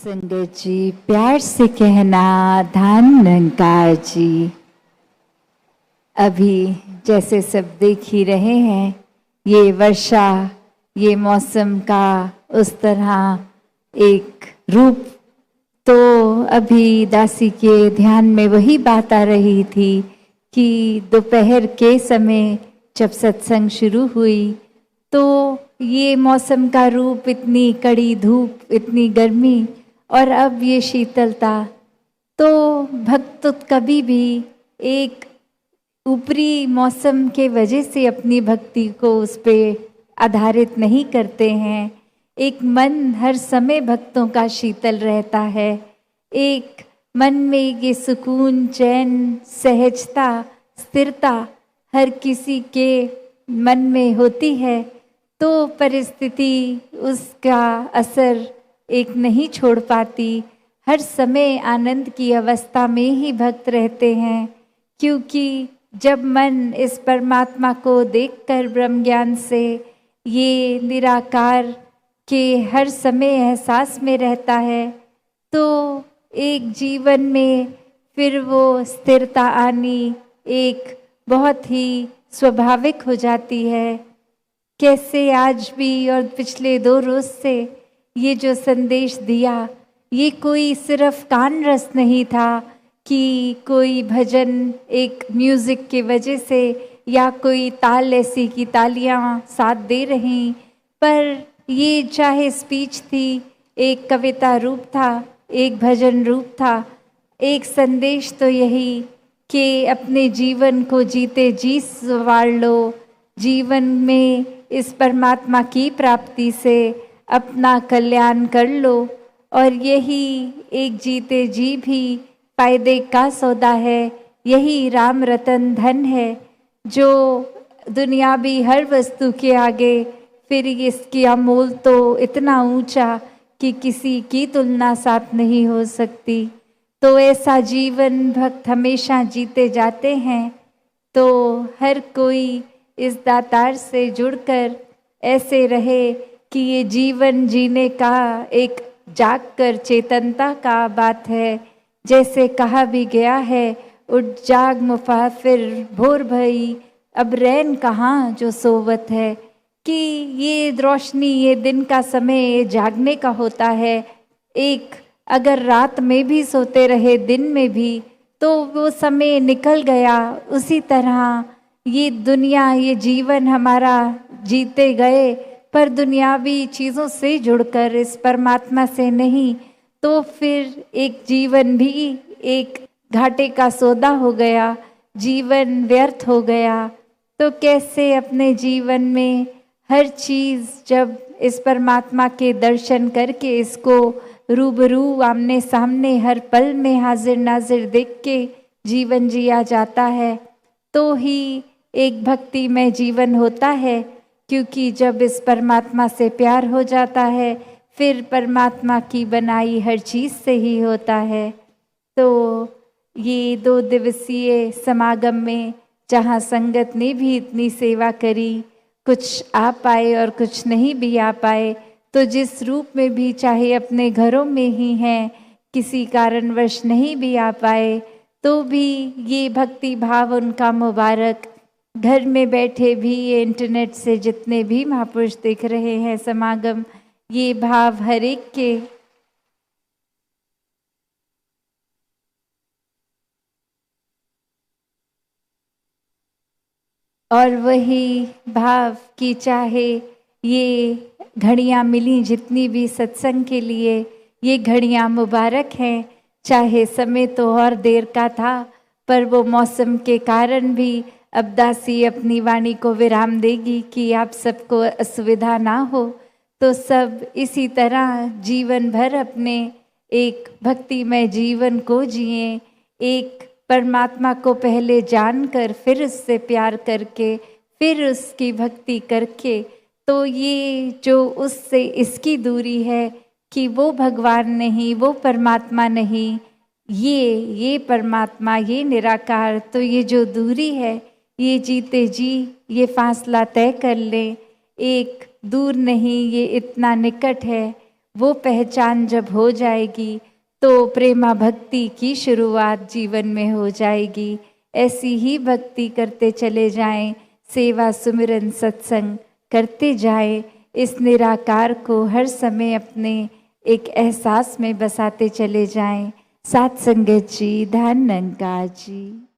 संगत जी, प्यार से कहना धान निरंकार जी। अभी जैसे सब देख ही रहे हैं, ये वर्षा, ये मौसम का उस तरह एक रूप। तो अभी दासी के ध्यान में वही बात आ रही थी कि दोपहर के समय जब सत्संग शुरू हुई तो ये मौसम का रूप, इतनी कड़ी धूप, इतनी गर्मी और अब ये शीतलता। तो भक्त कभी भी एक ऊपरी मौसम के वजह से अपनी भक्ति को उस पे आधारित नहीं करते हैं। एक मन हर समय भक्तों का शीतल रहता है। एक मन में ये सुकून, चैन, सहजता, स्थिरता हर किसी के मन में होती है। तो परिस्थिति उसका असर एक नहीं छोड़ पाती। हर समय आनंद की अवस्था में ही भक्त रहते हैं, क्योंकि जब मन इस परमात्मा को देखकर ब्रह्म ज्ञान से ये निराकार के हर समय एहसास में रहता है, तो एक जीवन में फिर वो स्थिरता आनी एक बहुत ही स्वाभाविक हो जाती है। कैसे आज भी और पिछले 2 रोज से ये जो संदेश दिया, ये कोई सिर्फ कान रस नहीं था कि कोई भजन एक म्यूजिक की वजह से या कोई ताल ऐसी की तालियां साथ दे रही, पर ये चाहे स्पीच थी, एक कविता रूप था, एक भजन रूप था। एक संदेश तो यही कि अपने जीवन को जीते जी संवार लो। जीवन में इस परमात्मा की प्राप्ति से अपना कल्याण कर लो, और यही एक जीते जी भी फायदे का सौदा है। यही राम रतन धन है, जो दुनियावी हर वस्तु के आगे फिर इसकी अमोल तो इतना ऊंचा कि किसी की तुलना साथ नहीं हो सकती। तो ऐसा जीवन भक्त हमेशा जीते जाते हैं। तो हर कोई इस दातार से जुड़कर ऐसे रहे कि ये जीवन जीने का एक जागकर चेतनता का बात है। जैसे कहा भी गया है, उठ जाग मुसाफिर भोर भई, अब रैन कहाँ जो सोवत है। कि ये रोशनी, ये दिन का समय, ये जागने का होता है। एक अगर रात में भी सोते रहे, दिन में भी, तो वो समय निकल गया। उसी तरह ये दुनिया, ये जीवन हमारा जीते गए, पर दुनियावी चीज़ों से जुड़कर इस परमात्मा से नहीं, तो फिर एक जीवन भी एक घाटे का सौदा हो गया, जीवन व्यर्थ हो गया। तो कैसे अपने जीवन में हर चीज़ जब इस परमात्मा के दर्शन करके, इसको रूबरू आमने सामने हर पल में हाजिर नाजिर देख के जीवन जिया जाता है, तो ही एक भक्तिमय जीवन होता है। क्योंकि जब इस परमात्मा से प्यार हो जाता है, फिर परमात्मा की बनाई हर चीज़ से ही होता है। तो ये 2 दिवसीय समागम में जहाँ संगत ने भी इतनी सेवा करी, कुछ आ पाए और कुछ नहीं भी आ पाए, तो जिस रूप में भी, चाहे अपने घरों में ही हैं, किसी कारणवश नहीं भी आ पाए, तो भी ये भक्ति भाव उनका मुबारक। घर में बैठे भी, ये इंटरनेट से जितने भी महापुरुष देख रहे हैं समागम, ये भाव हर एक के और वही भाव कि चाहे ये घड़ियां मिली जितनी भी सत्संग के लिए, ये घड़ियां मुबारक हैं। चाहे समय तो और देर का था, पर वो मौसम के कारण भी अब दासी अपनी वाणी को विराम देगी कि आप सबको असुविधा ना हो। तो सब इसी तरह जीवन भर अपने एक भक्तिमय जीवन को जिए, एक परमात्मा को पहले जानकर, फिर उससे प्यार करके, फिर उसकी भक्ति करके। तो ये जो उससे इसकी दूरी है कि वो भगवान नहीं, वो परमात्मा नहीं, ये परमात्मा, ये निराकार, तो ये जो दूरी है, ये जीते जी ये फासला तय कर ले। एक दूर नहीं, ये इतना निकट है। वो पहचान जब हो जाएगी तो प्रेमा भक्ति की शुरुआत जीवन में हो जाएगी। ऐसी ही भक्ति करते चले जाएं, सेवा सुमिरन सत्संग करते जाएं, इस निराकार को हर समय अपने एक एहसास में बसाते चले जाएं। साथ संगत जी, ध्यान निरंकार जी।